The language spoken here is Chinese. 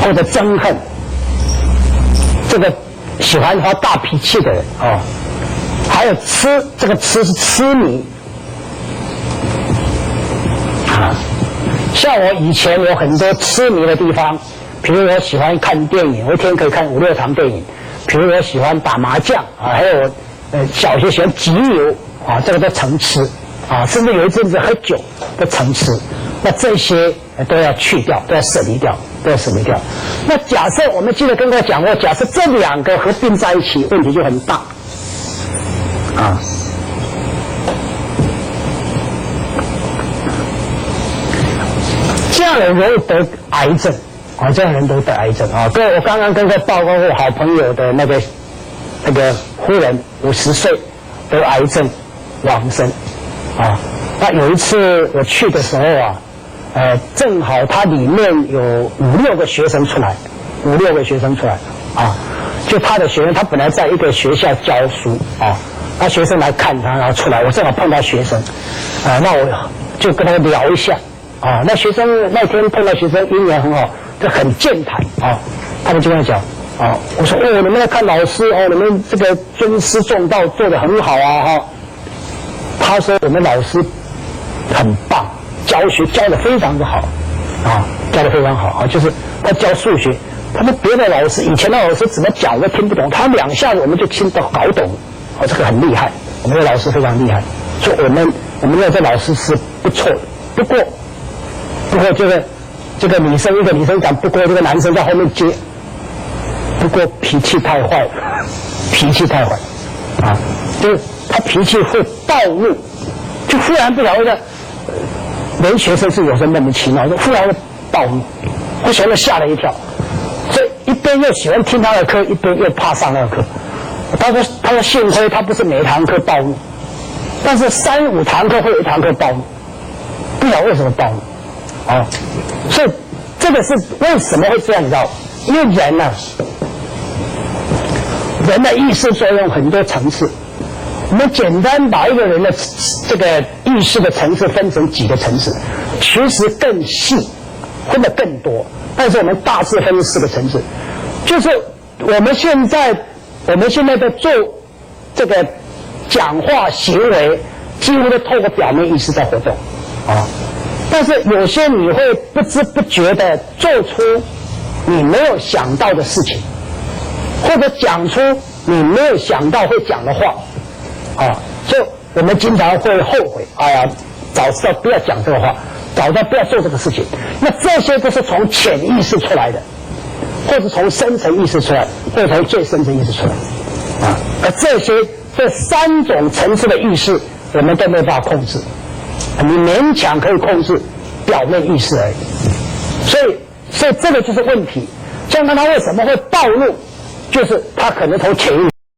或者憎恨，这个喜欢发大脾气的人哦，还有痴，这个痴是痴迷啊。像我以前有很多痴迷的地方，比如我喜欢看电影，我一天可以看5、6场电影。比如我喜欢打麻将啊，还有小学喜欢集邮啊，这个都成痴啊，甚至有一阵子喝酒都成痴。那这些都要去掉，都要舍离掉，都要舍离掉。那假设我们记得跟各位讲过，假设这2个合并在一起，问题就很大啊。这样的人容易得癌症啊，这样的人都得癌症啊。各位，我刚刚跟各位报告过好朋友的那个夫人50岁得癌症往生啊。那有一次我去的时候啊，正好他里面有5、6个学生出来，5、6个学生出来啊，就他的学生，他本来在一个学校教书啊，那学生来看他，然后出来，我正好碰到学生啊，那我就跟他聊一下啊。那学生那天碰到学生姻缘很好，就很健谈啊，他们就跟他讲啊，我说你们来看老师哦，你们这个尊师重道做得很好啊哈。他说我们老师很棒，教学教得非常的好啊，教得非常好啊，就是他教数学，他们别的老师以前的老师怎么讲我都听不懂，他2下子我们就听得搞懂啊，这个很厉害，我们的老师非常厉害，所以我们的这老师是不错的。不过这个女生一个女生讲，不过这个男生在后面接，不过脾气太坏了，脾气太坏啊，就是他脾气会暴怒，就忽然不晓得，连学生是有时候莫名其妙，就忽然会暴怒，我学生吓了一跳，所以一边又喜欢听他的课，一边又怕上那个课。他说幸亏他不是每一堂课暴怒，但是3、5堂课会有1堂课暴怒，不晓得为什么暴怒啊。所以这个是为什么会这样，你知道？因为人呢，人的意识作用很多层次。我们简单把一个人的这个意识的层次分成几个层次，其实更细，分得更多。但是我们大致分4个层次，就是我们现在在做这个讲话行为，几乎都透过表面意识在活动啊。但是有些你会不知不觉地做出你没有想到的事情，或者讲出你没有想到会讲的话。啊，所以我们经常会后悔，哎呀，早知道不要讲这个话，早知道不要做这个事情。那这些都是从潜意识出来的，或者从深层意识出来，或者从最深层意识出来，啊，而这3种层次的意识，我们都没有办法控制，你勉强可以控制表面意识而已。所以这个就是问题。像他为什么会暴怒，就是他可能从潜意识